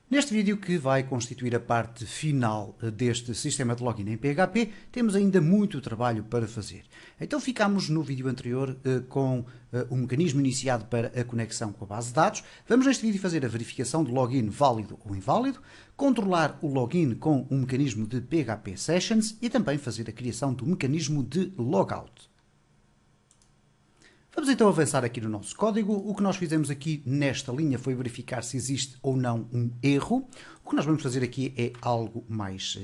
Neste vídeo, que vai constituir a parte final deste sistema de login em PHP, temos ainda muito trabalho para fazer. Então ficámos no vídeo anterior com o mecanismo iniciado para a conexão com a base de dados. Vamos neste vídeo fazer a verificação do login válido ou inválido, controlar o login com um mecanismo de PHP Sessions e também fazer a criação do mecanismo de logout. Vamos então avançar aqui no nosso código. O que nós fizemos aqui nesta linha foi verificar se existe ou não um erro. O que nós vamos fazer aqui é algo mais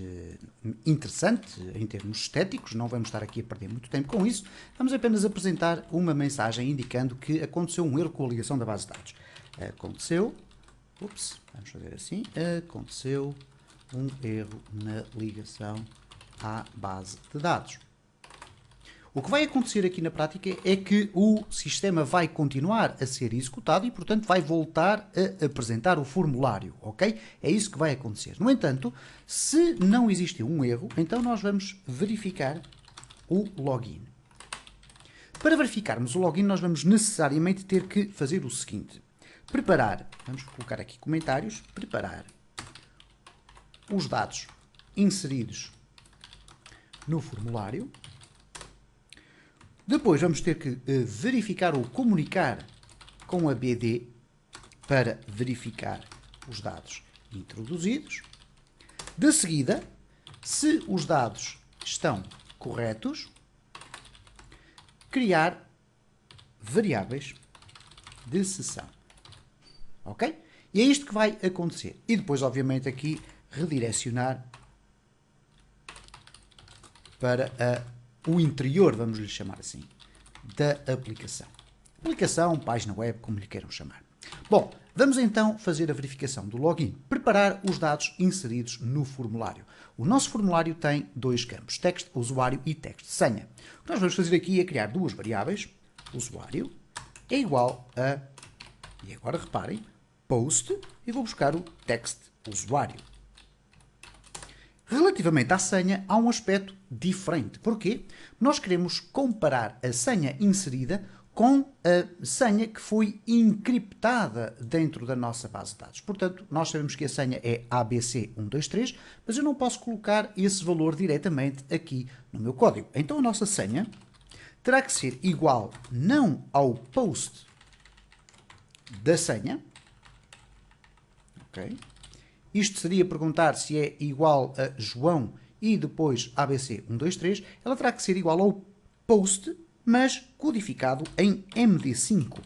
interessante em termos estéticos, não vamos estar aqui a perder muito tempo com isso. Vamos apenas apresentar uma mensagem indicando que aconteceu um erro com a ligação da base de dados. Vamos fazer assim, aconteceu um erro na ligação à base de dados. O que vai acontecer aqui na prática é que o sistema vai continuar a ser executado e, portanto, vai voltar a apresentar o formulário, ok? É isso que vai acontecer. No entanto, se não existe um erro, então nós vamos verificar o login. Para verificarmos o login, nós vamos necessariamente ter que fazer o seguinte. Vamos colocar aqui comentários, preparar os dados inseridos no formulário. Depois vamos ter que verificar ou comunicar com a BD para verificar os dados introduzidos. De seguida, se os dados estão corretos, criar variáveis de sessão. Ok? E é isto que vai acontecer. E depois, obviamente, aqui redirecionar para o interior, vamos lhe chamar assim, da aplicação. Aplicação, página web, como lhe queiram chamar. Bom, vamos então fazer a verificação do login. Preparar os dados inseridos no formulário. O nosso formulário tem dois campos, texto usuário e texto senha. O que nós vamos fazer aqui é criar duas variáveis. Usuário é igual a, e agora reparem, post, e vou buscar o text usuário. Relativamente à senha, há um aspecto diferente. Porquê? Nós queremos comparar a senha inserida com a senha que foi encriptada dentro da nossa base de dados. Portanto, nós sabemos que a senha é ABC123, mas eu não posso colocar esse valor diretamente aqui no meu código. Então, a nossa senha terá que ser igual não ao post da senha, ok? Isto seria perguntar se é igual a João e depois ABC123. Ela terá que ser igual ao post, mas codificado em MD5.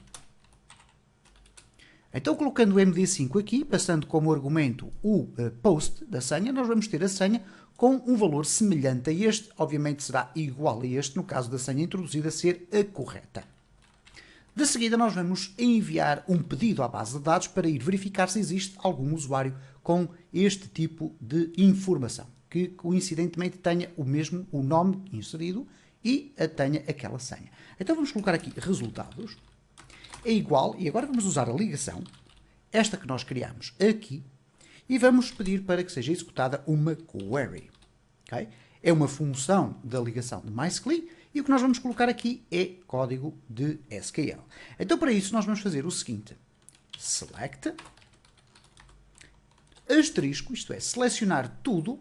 Então, colocando o MD5 aqui, passando como argumento o post da senha, nós vamos ter a senha com um valor semelhante a este. Obviamente será igual a este, no caso da senha introduzida ser a correta. De seguida, nós vamos enviar um pedido à base de dados para ir verificar se existe algum usuário com este tipo de informação, que coincidentemente tenha o nome inserido e tenha aquela senha. Então vamos colocar aqui resultados, é igual, e agora vamos usar a ligação, esta que nós criamos aqui, e vamos pedir para que seja executada uma query. Okay? É uma função da ligação de MySQL, e o que nós vamos colocar aqui é código de SQL. Então, para isso, nós vamos fazer o seguinte. Select, asterisco, isto é, selecionar tudo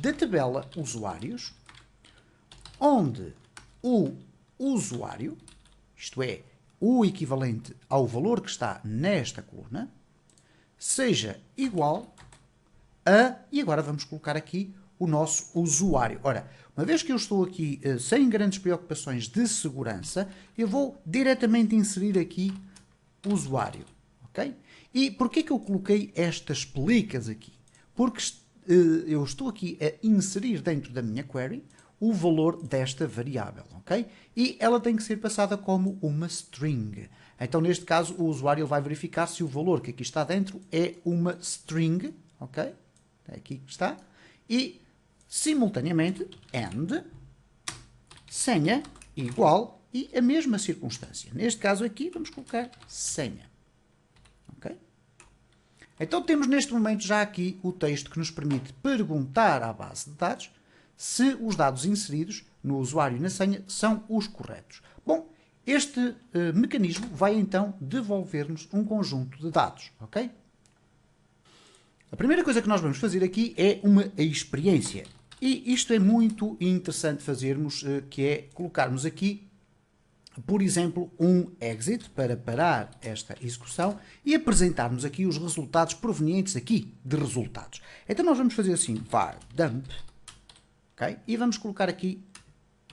da tabela usuários, onde o usuário, isto é, o equivalente ao valor que está nesta coluna, seja igual a, e agora vamos colocar aqui o nosso usuário. Ora, uma vez que eu estou aqui sem grandes preocupações de segurança, eu vou diretamente inserir aqui usuário, ok? E porquê que eu coloquei estas pelicas aqui? Porque eu estou aqui a inserir dentro da minha query o valor desta variável, ok? E ela tem que ser passada como uma string. Então, neste caso, o usuário vai verificar se o valor que aqui está dentro é uma string, ok? É aqui que está. E, simultaneamente, and, senha igual, e a mesma circunstância. Neste caso aqui, vamos colocar senha. Ok? Então, temos neste momento já aqui o texto que nos permite perguntar à base de dados se os dados inseridos no usuário e na senha são os corretos. Bom, este mecanismo vai então devolver-nos um conjunto de dados, ok? A primeira coisa que nós vamos fazer aqui é uma experiência. E isto é muito interessante fazermos, que é colocarmos aqui, por exemplo, um exit para parar esta execução e apresentarmos aqui os resultados provenientes aqui de resultados. Então nós vamos fazer assim, var dump, okay? E vamos colocar aqui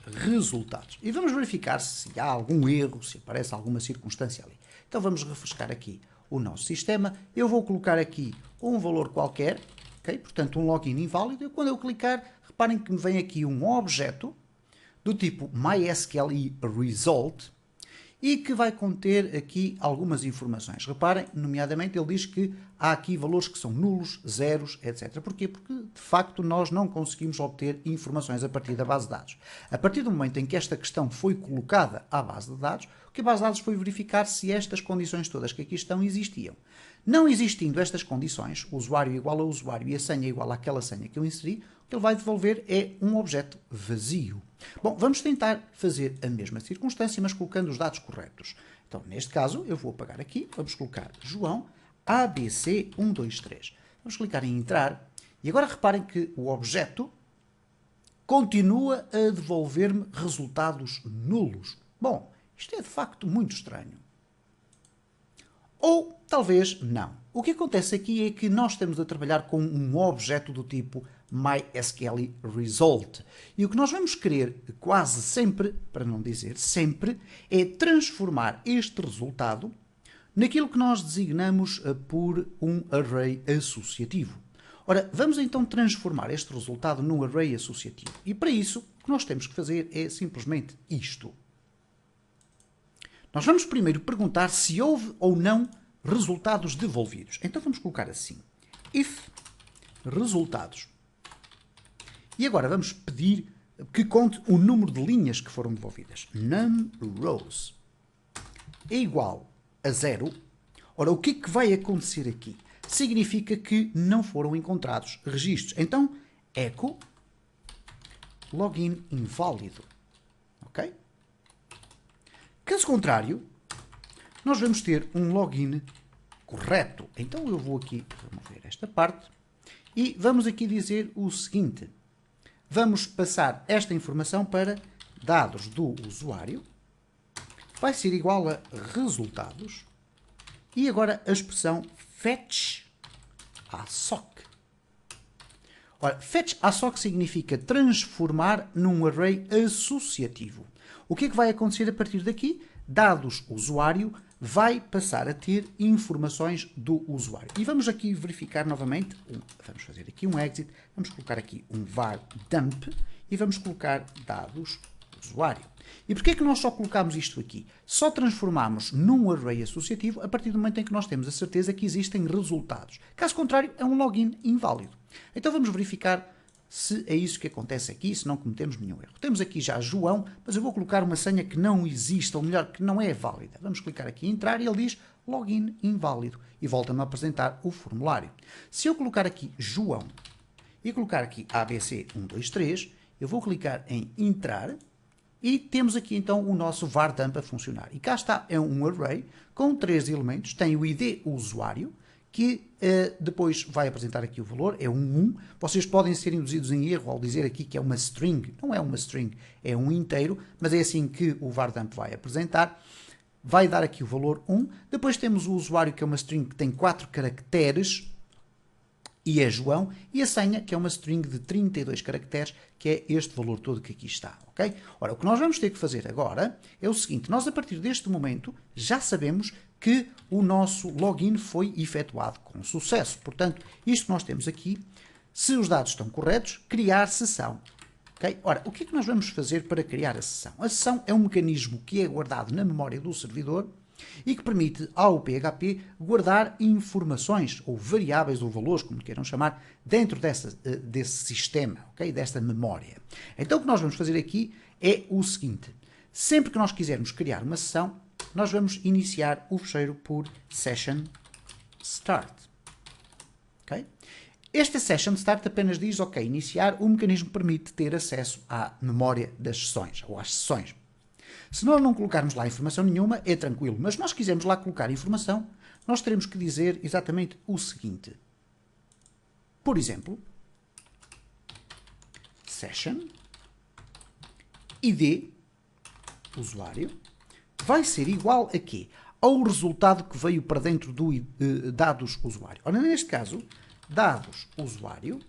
resultados. E vamos verificar se há algum erro, se aparece alguma circunstância ali. Então vamos refrescar aqui o nosso sistema. Eu vou colocar aqui um valor qualquer, okay? Portanto um login inválido. E quando eu clicar, reparem que me vem aqui um objeto do tipo MySQLResult e que vai conter aqui algumas informações. Reparem, nomeadamente, ele diz que há aqui valores que são nulos, zeros, etc. Porquê? Porque, de facto, nós não conseguimos obter informações a partir da base de dados. A partir do momento em que esta questão foi colocada à base de dados, o que a base de dados foi verificar se estas condições todas que aqui estão existiam. Não existindo estas condições, o usuário igual a usuário e a senha igual àquela senha que eu inseri, o que ele vai devolver é um objeto vazio. Bom, vamos tentar fazer a mesma circunstância, mas colocando os dados corretos. Então, neste caso, eu vou apagar aqui, vamos colocar João ABC123. Vamos clicar em entrar e agora reparem que o objeto continua a devolver-me resultados nulos. Bom, isto é de facto muito estranho. Ou talvez não. O que acontece aqui é que nós estamos a trabalhar com um objeto do tipo MySQLResult. E o que nós vamos querer quase sempre, para não dizer sempre, é transformar este resultado naquilo que nós designamos por um array associativo. Ora, vamos então transformar este resultado num array associativo. E para isso, o que nós temos que fazer é simplesmente isto. Nós vamos primeiro perguntar se houve ou não resultados devolvidos. Então vamos colocar assim, if resultados. E agora vamos pedir que conte o número de linhas que foram devolvidas. Num_rows é igual a 0. Ora, o que é que vai acontecer aqui? Significa que não foram encontrados registros. Então, echo login inválido. Ok? Caso contrário, nós vamos ter um login correto. Então eu vou aqui remover esta parte e vamos aqui dizer o seguinte. Vamos passar esta informação para dados do usuário. Vai ser igual a resultados. E agora a expressão fetch assoc. Ora, fetch assoc significa transformar num array associativo. O que é que vai acontecer a partir daqui? Dados usuário vai passar a ter informações do usuário. E vamos aqui verificar novamente, vamos fazer aqui um exit, vamos colocar aqui um var dump e vamos colocar dados usuário. E porquê é que nós só colocamos isto aqui? Só transformamos num array associativo a partir do momento em que nós temos a certeza que existem resultados. Caso contrário, é um login inválido. Então vamos verificar se é isso que acontece aqui, se não cometemos nenhum erro. Temos aqui já João, mas eu vou colocar uma senha que não existe, ou melhor, que não é válida. Vamos clicar aqui em entrar e ele diz login inválido e volta-me a apresentar o formulário. Se eu colocar aqui João e colocar aqui ABC123, eu vou clicar em entrar e temos aqui então o nosso var dump a funcionar. E cá está, é um array com 3 elementos, tem o ID usuário, que depois vai apresentar aqui o valor, é um 1. Vocês podem ser induzidos em erro ao dizer aqui que é uma string. Não é uma string, é um inteiro, mas é assim que o var dump vai apresentar. Vai dar aqui o valor 1. Depois temos o usuário, que é uma string que tem 4 caracteres, e é João, e a senha, que é uma string de 32 caracteres, que é este valor todo que aqui está, ok? Ora, o que nós vamos ter que fazer agora é o seguinte, nós a partir deste momento já sabemos que o nosso login foi efetuado com sucesso. Portanto, isto que nós temos aqui, se os dados estão corretos, criar sessão. Okay? Ora, o que é que nós vamos fazer para criar a sessão? A sessão é um mecanismo que é guardado na memória do servidor e que permite ao PHP guardar informações, ou variáveis, ou valores, como queiram chamar, dentro desse sistema, okay? Desta memória. Então, o que nós vamos fazer aqui é o seguinte. Sempre que nós quisermos criar uma sessão, nós vamos iniciar o fecheiro por session start. Okay? Esta session start apenas diz, ok, iniciar, o mecanismo permite ter acesso à memória das sessões, ou às sessões. Se nós não colocarmos lá informação nenhuma, é tranquilo, mas se nós quisermos lá colocar informação, nós teremos que dizer exatamente o seguinte. por exemplo, session, id, usuário, vai ser igual a quê? Ao resultado que veio para dentro do dados usuário. Ora, neste caso, dados usuário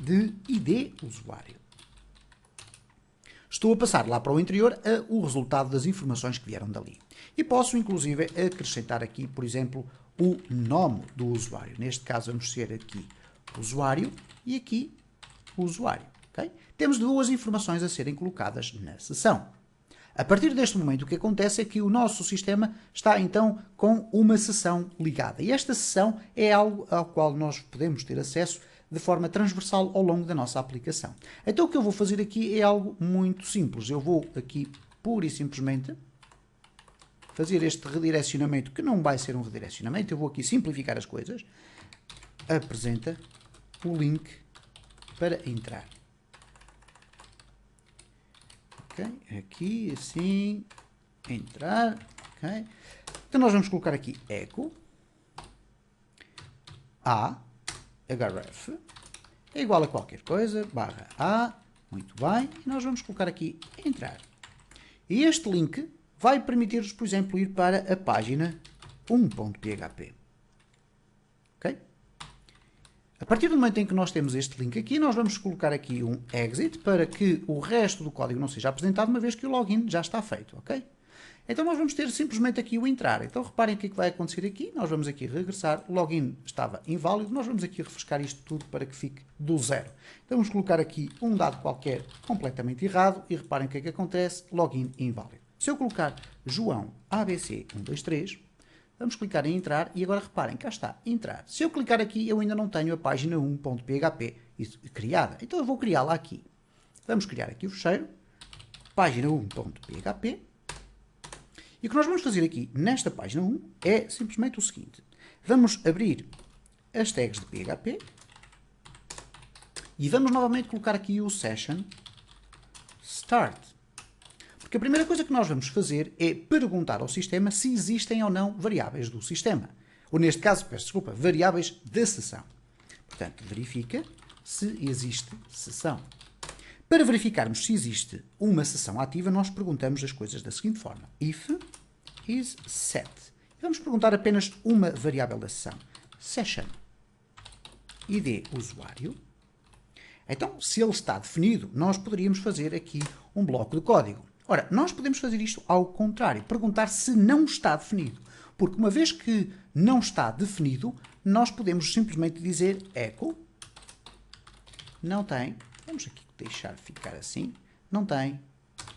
de id usuário. Estou a passar lá para o interior o resultado das informações que vieram dali. E posso, inclusive, acrescentar aqui, por exemplo, o nome do usuário. Neste caso, vamos ser aqui usuário e aqui usuário. Okay? Temos duas informações a serem colocadas na sessão. A partir deste momento, o que acontece é que o nosso sistema está, então, com uma sessão ligada. E esta sessão é algo ao qual nós podemos ter acesso de forma transversal ao longo da nossa aplicação. Então, o que eu vou fazer aqui é algo muito simples. Eu vou aqui, pura e simplesmente, fazer este redirecionamento, que não vai ser um redirecionamento. Eu vou aqui simplificar as coisas. Apresenta o link para entrar. Okay. Aqui, assim, entrar. Okay. Então, nós vamos colocar aqui echo a href é igual a qualquer coisa, barra a, muito bem, e nós vamos colocar aqui entrar. E este link vai permitir-nos, por exemplo, ir para a página 1.php. Ok? A partir do momento em que nós temos este link aqui, nós vamos colocar aqui um exit para que o resto do código não seja apresentado, uma vez que o login já está feito, ok? Então nós vamos ter simplesmente aqui o entrar. Então reparem o que é que vai acontecer aqui. Nós vamos aqui regressar, o login estava inválido, nós vamos aqui refrescar isto tudo para que fique do zero. Então vamos colocar aqui um dado qualquer completamente errado e reparem o que é que acontece, login inválido. Se eu colocar João ABC123, vamos clicar em entrar e agora reparem, cá está, entrar. Se eu clicar aqui, eu ainda não tenho a página 1.php criada. Então eu vou criá-la aqui. Vamos criar aqui o fecheiro, página 1.php. E o que nós vamos fazer aqui nesta página 1 é simplesmente o seguinte. Vamos abrir as tags de PHP e vamos novamente colocar aqui o session start. Porque a primeira coisa que nós vamos fazer é perguntar ao sistema se existem ou não variáveis do sistema. Ou neste caso, peço desculpa, variáveis da sessão. Portanto, verifica se existe sessão. Para verificarmos se existe uma sessão ativa, nós perguntamos as coisas da seguinte forma. If is set. Vamos perguntar apenas uma variável da sessão. Session. ID usuário. Então, se ele está definido, nós poderíamos fazer aqui um bloco de código. Ora, nós podemos fazer isto ao contrário. Perguntar se não está definido. Porque uma vez que não está definido, nós podemos simplesmente dizer echo não tem, vamos aqui deixar ficar assim, não tem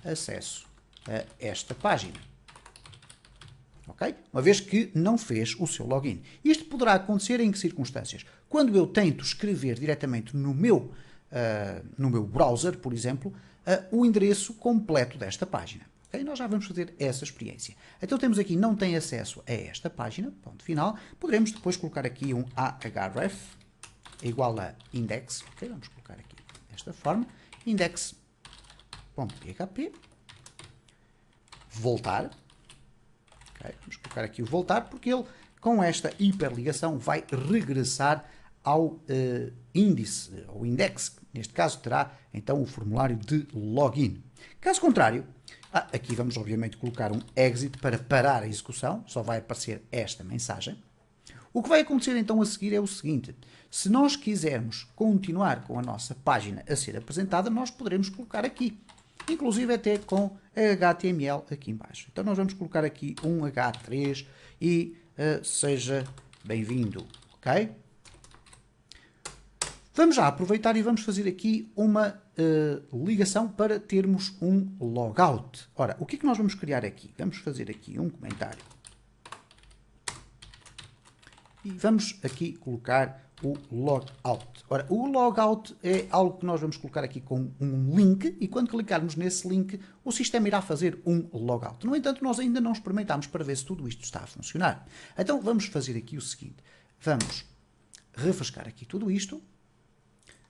acesso a esta página. Ok? Uma vez que não fez o seu login. Isto poderá acontecer em que circunstâncias? Quando eu tento escrever diretamente no meu browser, por exemplo, o endereço completo desta página. Okay? Nós já vamos fazer essa experiência. Então temos aqui, não tem acesso a esta página, ponto final. Poderemos depois colocar aqui um ahref igual a index. Okay? Vamos colocar aqui desta forma, index.php, voltar. Okay? Vamos colocar aqui o voltar, porque ele, com esta hiperligação, vai regressar ao índice, ou index, neste caso terá então o formulário de login. Caso contrário, aqui vamos obviamente colocar um exit para parar a execução, só vai aparecer esta mensagem. O que vai acontecer então a seguir é o seguinte, se nós quisermos continuar com a nossa página a ser apresentada, nós poderemos colocar aqui, inclusive até com HTML aqui embaixo. Então nós vamos colocar aqui um H3 e seja bem-vindo, ok? Vamos já aproveitar e vamos fazer aqui uma ligação para termos um logout. Ora, o que é que nós vamos criar aqui? Vamos fazer aqui um comentário. E vamos aqui colocar o logout. Ora, o logout é algo que nós vamos colocar aqui com um link e quando clicarmos nesse link, o sistema irá fazer um logout. No entanto, nós ainda não experimentámos para ver se tudo isto está a funcionar. Então, vamos fazer aqui o seguinte. Vamos refrescar aqui tudo isto.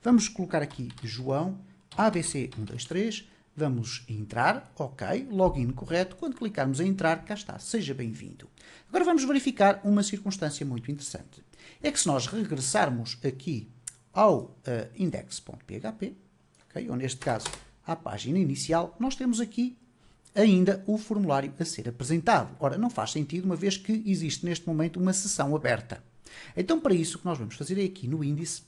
Vamos colocar aqui João ABC123. Vamos entrar, ok, login correto. Quando clicarmos em entrar, cá está, seja bem-vindo. Agora vamos verificar uma circunstância muito interessante. É que se nós regressarmos aqui ao index.php, okay, ou neste caso à página inicial, nós temos aqui ainda o formulário a ser apresentado. Ora, não faz sentido, uma vez que existe neste momento uma sessão aberta. Então, para isso, o que nós vamos fazer é aqui no índice,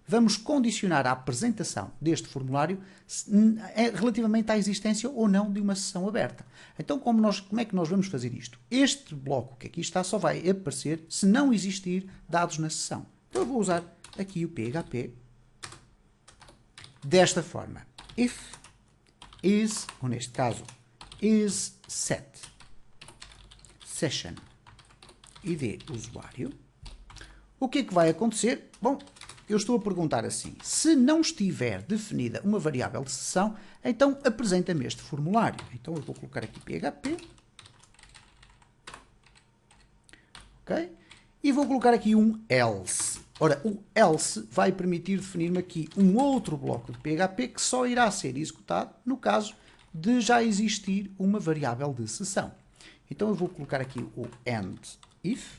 vamos condicionar a apresentação deste formulário relativamente à existência ou não de uma sessão aberta. Então, como é que nós vamos fazer isto? Este bloco que aqui está só vai aparecer se não existir dados na sessão. Então, eu vou usar aqui o PHP desta forma. If is, ou neste caso, is set session id usuário. O que é que vai acontecer? Bom, eu estou a perguntar assim, se não estiver definida uma variável de sessão, então apresenta-me este formulário. Então eu vou colocar aqui PHP, ok? E vou colocar aqui um else. Ora, o else vai permitir definir-me aqui um outro bloco de PHP que só irá ser executado no caso de já existir uma variável de sessão. Então eu vou colocar aqui o end if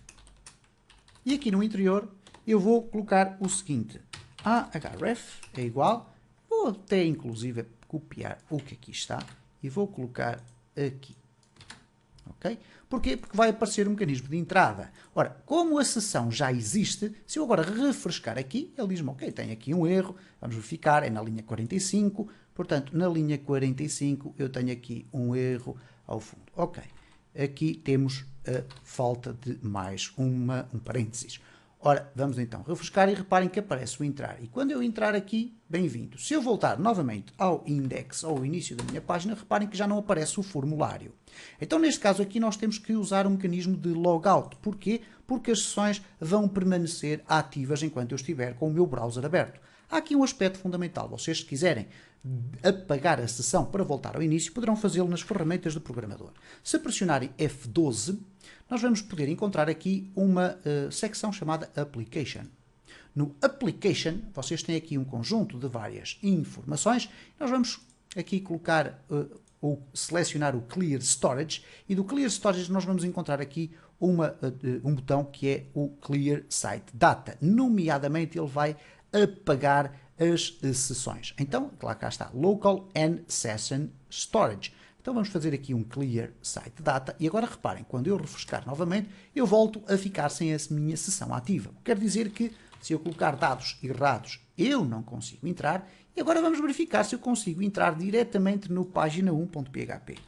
e aqui no interior eu vou colocar o seguinte, ahref é igual, vou até inclusive copiar o que aqui está e vou colocar aqui. Ok? Porquê? Porque vai aparecer um mecanismo de entrada. Ora, como a sessão já existe, se eu agora refrescar aqui, ele diz-me, ok, tem aqui um erro, vamos verificar, é na linha 45, portanto, na linha 45 eu tenho aqui um erro ao fundo. Ok, aqui temos a falta de mais um parênteses. Ora, vamos então refrescar e reparem que aparece o entrar. E quando eu entrar aqui, bem-vindo. Se eu voltar novamente ao index, ao início da minha página, reparem que já não aparece o formulário. Então, neste caso aqui, nós temos que usar um mecanismo de logout. Porquê? Porque as sessões vão permanecer ativas enquanto eu estiver com o meu browser aberto. Há aqui um aspecto fundamental. Vocês, se quiserem apagar a sessão para voltar ao início, poderão fazê-lo nas ferramentas do programador. Se pressionarem F12, nós vamos poder encontrar aqui uma secção chamada Application. No Application, vocês têm aqui um conjunto de várias informações. Nós vamos aqui colocar ou selecionar o Clear Storage e do Clear Storage nós vamos encontrar aqui um botão que é o Clear Site Data. Nomeadamente, ele vai apagar as sessões. Então, lá cá está, Local and Session Storage. Então vamos fazer aqui um Clear Site Data e agora reparem, quando eu refrescar novamente, eu volto a ficar sem a minha sessão ativa. Quer dizer que se eu colocar dados errados, eu não consigo entrar. E agora vamos verificar se eu consigo entrar diretamente no página1.php.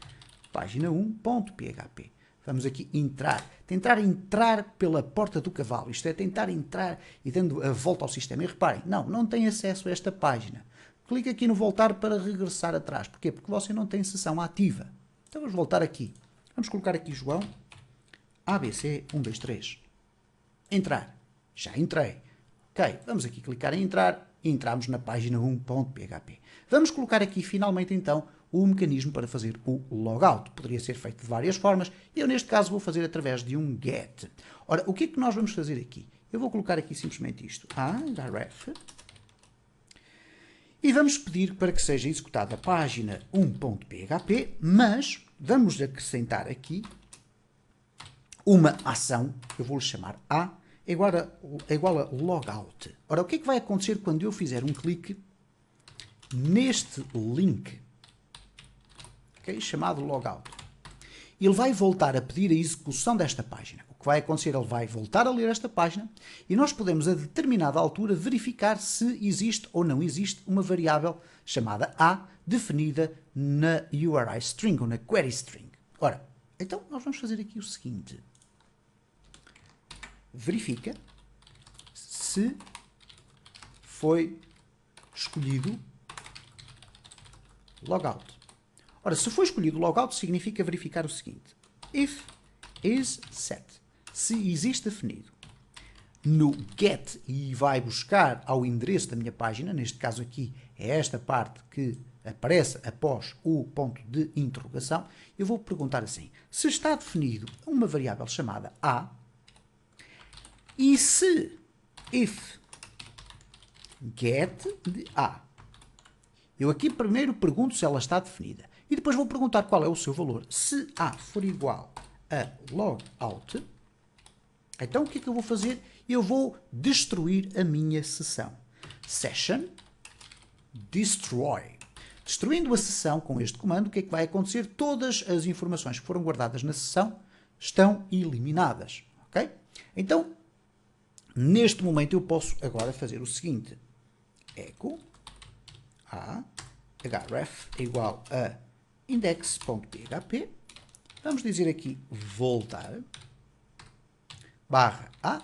Página1.php. Vamos aqui entrar. Tentar entrar pela porta do cavalo. Isto é, tentar entrar e dando a volta ao sistema. E reparem, não tem acesso a esta página. Clique aqui no voltar para regressar atrás. Porquê? Porque você não tem sessão ativa. Então vamos voltar aqui. Vamos colocar aqui João. ABC 123. Entrar. Já entrei. Ok, vamos aqui clicar em entrar e entramos na página 1.php. Vamos colocar aqui finalmente então o mecanismo para fazer o logout. Poderia ser feito de várias formas. Eu neste caso vou fazer através de um get. Ora, o que é que nós vamos fazer aqui? Eu vou colocar aqui simplesmente isto. Href. E vamos pedir para que seja executada a página 1.php, mas vamos acrescentar aqui uma ação, eu vou-lhe chamar A, igual a logout. Ora, o que é que vai acontecer quando eu fizer um clique neste link, okay, chamado logout? Ele vai voltar a pedir a execução desta página. O que vai acontecer, ele vai voltar a ler esta página e nós podemos a determinada altura verificar se existe ou não existe uma variável chamada A definida na URI string ou na query string. Ora, então nós vamos fazer aqui o seguinte. Verifica se foi escolhido logout. Ora, se foi escolhido logout, significa verificar o seguinte. If is set. Se existe definido. No get, e vai buscar ao endereço da minha página, neste caso aqui é esta parte que aparece após o ponto de interrogação, eu vou perguntar assim, se está definido uma variável chamada A, e se if get de A Eu aqui primeiro pergunto se ela está definida. E depois vou perguntar qual é o seu valor. Se A for igual a logout, então o que é que eu vou fazer? Eu vou destruir a minha sessão. Session destroy. Destruindo a sessão com este comando, o que é que vai acontecer? Todas as informações que foram guardadas na sessão estão eliminadas. Ok? Então, neste momento eu posso agora fazer o seguinte. Echo a href é igual a index.php. Vamos dizer aqui voltar barra A.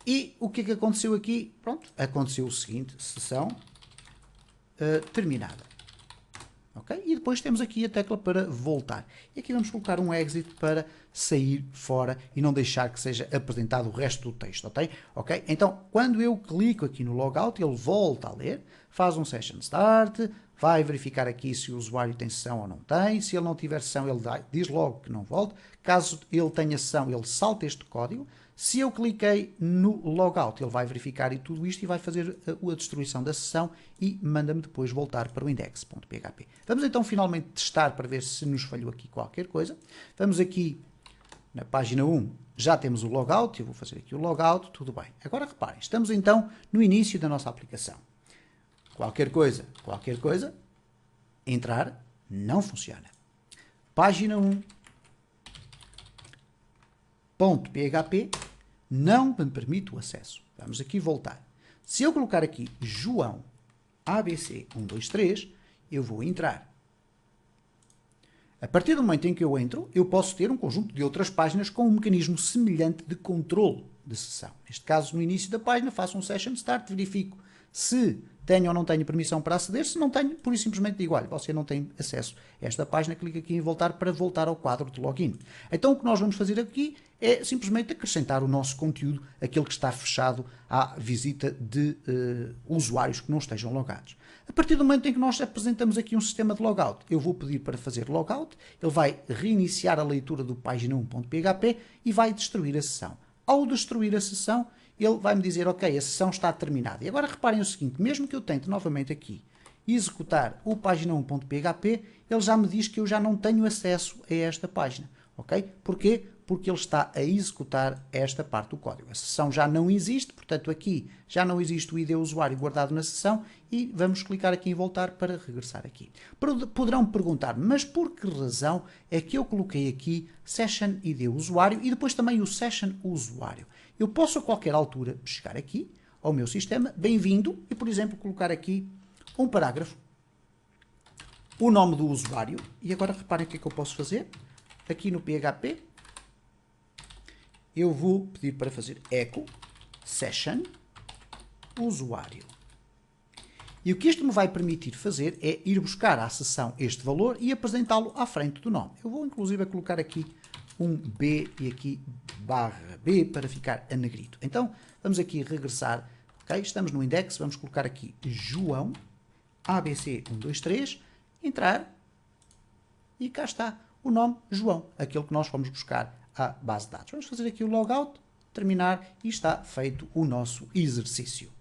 E o que é que aconteceu aqui? Pronto, aconteceu o seguinte, sessão terminada. Ok? E depois temos aqui a tecla para voltar. E aqui vamos colocar um exit para sair fora e não deixar que seja apresentado o resto do texto. Ok? Então, quando eu clico aqui no logout, ele volta a ler, faz um session start, vai verificar aqui se o usuário tem sessão ou não tem. Se ele não tiver sessão, ele diz logo que não volta. Caso ele tenha sessão, ele salta este código. Se eu cliquei no logout, ele vai verificar e tudo isto e vai fazer a destruição da sessão e manda-me depois voltar para o index.php. Vamos então finalmente testar para ver se nos falhou aqui qualquer coisa. Vamos aqui na página 1, já temos o logout, eu vou fazer aqui o logout, tudo bem. Agora reparem, estamos então no início da nossa aplicação. Qualquer coisa, entrar não funciona. Página 1. .php não me permite o acesso. Vamos aqui voltar. Se eu colocar aqui João ABC123, eu vou entrar. A partir do momento em que eu entro, eu posso ter um conjunto de outras páginas com um mecanismo semelhante de controle de sessão. Neste caso, no início da página, faço um session start, verifico se tenho ou não tenho permissão para aceder. Se não tenho, pura e simplesmente digo, olha, você não tem acesso a esta página, clica aqui em voltar para voltar ao quadro de login. Então o que nós vamos fazer aqui é simplesmente acrescentar o nosso conteúdo, aquele que está fechado à visita de usuários que não estejam logados. A partir do momento em que nós apresentamos aqui um sistema de logout, eu vou pedir para fazer logout, ele vai reiniciar a leitura do página 1.php e vai destruir a sessão. Ao destruir a sessão, ele vai me dizer, ok, a sessão está terminada. E agora reparem o seguinte, mesmo que eu tente novamente aqui executar o página 1.php, ele já me diz que eu já não tenho acesso a esta página. Ok? Porquê? Porque ele está a executar esta parte do código. A sessão já não existe, portanto aqui já não existe o ID usuário guardado na sessão e vamos clicar aqui em voltar para regressar aqui. Poderão perguntar, mas por que razão é que eu coloquei aqui Session ID usuário e depois também o Session usuário? Eu posso a qualquer altura chegar aqui ao meu sistema, bem-vindo, e por exemplo colocar aqui um parágrafo, o nome do usuário, e agora reparem o que é que eu posso fazer. Aqui no PHP, eu vou pedir para fazer echo session usuário. E o que isto me vai permitir fazer é ir buscar à sessão este valor e apresentá-lo à frente do nome. Eu vou inclusive colocar aqui um B e aqui barra B para ficar a negrito. Então, vamos aqui regressar. Okay? Estamos no index, vamos colocar aqui João ABC123, entrar e cá está o nome João, aquele que nós fomos buscar à base de dados. Vamos fazer aqui o logout, terminar e está feito o nosso exercício.